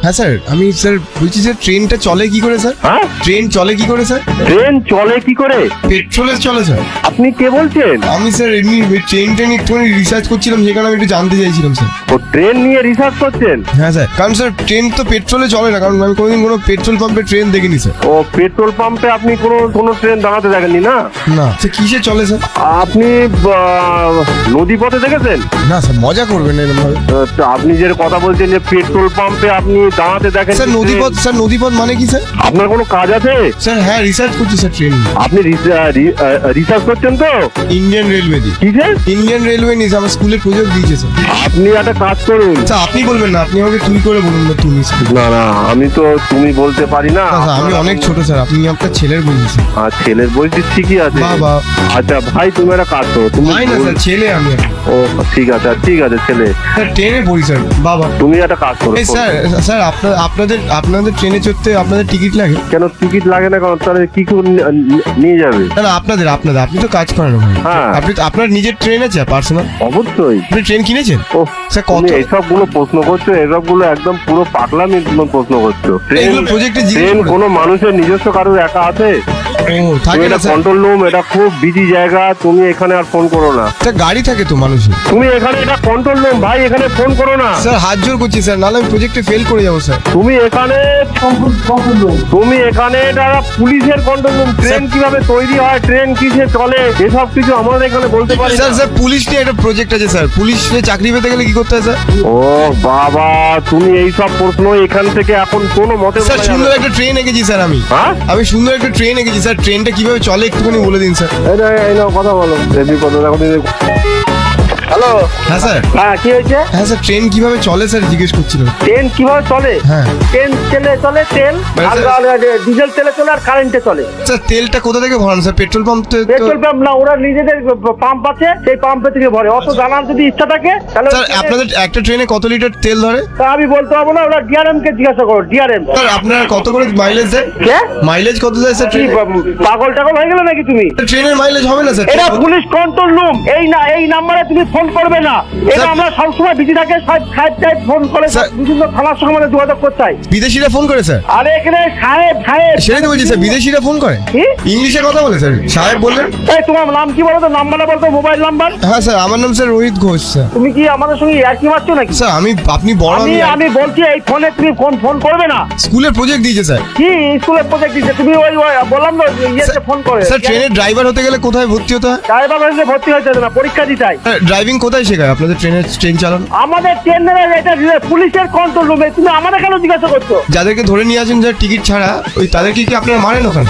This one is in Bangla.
হ্যাঁ স্যার, আমি স্যার বলছি যে ট্রেনটা চলে কি করে স্যার? হ্যাঁ, ট্রেন চলে কি করে স্যার? ট্রেন চলে কি করে? পেট্রোলে চলে স্যার। আপনি কে বলছেন? আমি স্যার এমনি ট্রেনটা নিয়ে একটুখানি রিসার্চ করছিলাম, সেখানে আমি একটু জানতে চাইছিলাম স্যার। ও ট্রেন নিয়ে রিসার্চ করছেন? হ্যাঁ স্যার, কারণ স্যার ট্রেন তো পেট্রোলে চলে না, কারণ আমি কোনোদিন কোনো পেট্রোল পাম্পে ট্রেন দেখিনি স্যার। ও পেট্রোল পাম্পে আপনি কোনো ট্রেন দাঁড়াতে দেখেননি না? না স্যার, কিসে চলে স্যার? আপনি নদী পথে দেখেছেন? না স্যার, মজা করবেন না এরকম ভাবে। তো আপনি যে কথা বলছেন যে পেট্রোল পাম্পে আপনি দাঁড়াতে দেখেন স্যার নদীপথ, স্যার নদীপথ মানে কি স্যার? আপনার কোনো কাজ আছে? স্যার হ্যাঁ, রিসার্চ করছি স্যার ট্রেন নিয়ে। আপনি রিসার্চ করছেন তো? ইন্ডিয়ান রেলওয়ে দিয়ে। কিসের? ইন্ডিয়ান রেলওয়ে নিয়ে আমার স্কুলে প্রজেক্ট দিয়েছে স্যার। আপনি একটা কাজ করুন। স্যার আপনি বলবেন না, আপনি আমাকে তুই করে বলুন না, তুমি স্যার। না না, আমি তো তুমি বলতে পারি না। না, স্যার আমি অনেক ছোট স্যার, আপনি আপনার ছেলের বলছি স্যার। আর ছেলের বলছি ঠিকই আছে। বাবা। আচ্ছা ভাই, তুমি একটা কাজ করো। তুমি নাই না স্যার, ছেলে আমি এখন। ও ঠিক আছে, ঠিক আছে ছেলে। স্যার ট্রেনে পড়ি স্যার। বাবা। তুমি একটা কাজ করো। এই স্যার, স্যার আপনাদের ট্রেনে চড়তে আপনাদের টিকিট লাগে? কেন টিকিট লাগে না? কারণ তাহলে কি করে নিয়ে যাবে? না না, আপনাদের আপনি তো কাজ করেন ওখানে। হ্যাঁ। আপনি তো আপনার নিজের ট্রেন আছে পার্সোনাল? অবশ্যই। আপনি ট্রেন কিনেছেন? ও স্যার তুমি কত? এইসব গুলো প্রশ্ন করছো, এসব গুলো একদম পুরো পাগলামি প্রশ্ন করছো। এগুলো প্রজেক্টে ট্রেন কোনো মানুষের নিজস্ব কারোর একা আছে? ও তুমি থাকে না এটা স্যার। কন্ট্রোল রুম, এটা খুব বিজি জায়গা, তুমি এখানে আর ফোন করো না। স্যার গাড়ি থাকে তো মানুষের। তুমি এখানে, এটা কন্ট্রোল রুম ভাই, এখানে ফোন করো না। স্যার হাত জোর করছি স্যার, নাহলে আমি প্রজেক্টে ফেল করে যাবো স্যার। তুমি এখানে এটা পুলিশের কন্ট্রোল রুম। ট্রেন কিভাবে তৈরি হয়, ট্রেন কিসে চলে, এসব কিছু আমাদের এখানে বলতে পারি না। স্যার পুলিশ নিয়ে একটা প্রজেক্ট আছে স্যার। পুলিশ নিয়ে চাকরি পেতে গেলে কি করতে হয় স্যার? ও বাবা, তুমি এইসব প্রশ্ন এখান থেকে এখন কোনো মতে স্যার বলা যাবে সুন্দর না। একটা ট্রেন এঁকেছি স্যার আমি। হ্যাঁ? আমি সুন্দর একটা ট্রেন এঁকেছি স্যার। ট্রেনটা কিভাবে চলে একটুখানি বলে দিন স্যার। এই নাও কথা বলো, দেবী কথা দেখো। হ্যালো। হ্যাঁ স্যার। হ্যাঁ, কি হয়েছে? হ্যাঁ স্যার, ট্রেন কিভাবে চলে স্যার জিজ্ঞেস করছিলাম। ট্রেন কিভাবে চলে? হ্যাঁ ট্রেন চলে তেল মানে আর ডিজেল তেলে চলে আর কারেন্টে চলে। স্যার, তেলটা কোথা থেকে ভরান sir? Petrol pump petrol pump না, ওরা নিজেদের পাম্প আছে, সেই পাম্পে থেকে ভরে। অত জানার যদি ইচ্ছা থাকে তাহলে স্যার আপনাদের একটা ট্রেনে কত লিটার তেল ধরে? তা আমি বলতে পারবো না, ওরা ডিআরএম কে জিজ্ঞাসা করো। ডিআরএম স্যার আপনার কত করে মাইলেজ দেয়? কে? মাইলেজ কত দেয় স্যার কি ট্রেনে? পাগল টাগল হয়ে গেলে নাকি তুমি? ট্রেনের মাইলেজ হবে না স্যার? এটা পুলিশ কন্ট্রোল রুম, এই নাম্বারে তুমি ফোন করবে না। এটা স্যার- আমরা সবসময় বিজি থাকে, সাহেব ফোন করে স্যার- বিভিন্ন থানার সঙ্গে আমাদের যোগাযোগ করতে হয়। বিদেশিরা ফোন করে স্যার? আরে এখানে সাহেব সেটাই তো বলছি স্যার, বিদেশিরা ফোন করে। কি? ইংলিশে কথা বলে স্যার, সাহেব বললেন। এই তোমার নাম কি বলো তো? নাম্বারটা বলতো, মোবাইল নাম্বার। হ্যাঁ স্যার, আমার নাম স্যার রোহিত ঘোষ স্যার। তুমি কি আমাদের সঙ্গে একই মারছো নাকি? স্যার আপনি বড়, আমি বলছি এই ফোনে তুমি ফোন করবে না। স্কুলের প্রজেক্ট দিয়েছে স্যার। কি স্কুলের প্রজেক্ট দিচ্ছে? তুমি ওই বললাম না ইয়েতে ফোন করে। স্যার ট্রেনের ড্রাইভার হতে গেলে কোথায় ভর্তি হতে হয়? ড্রাইভার হলে ভর্তি হতে হবে না, পরীক্ষা দিতে হয়। ড্রাইভিং কোথায় শেখায় আপনাদের ট্রেন চালান? আমাদের ট্রেনের এটা পুলিশের কন্ট্রোল রুমে, তুমি আমাদের কেন জিজ্ঞাসা করছো? যাদেরকে ধরে নিয়ে আসেন স্যার টিকিট ছাড়া, ওই তাদেরকে কি আপনারা মারেন ওখানে?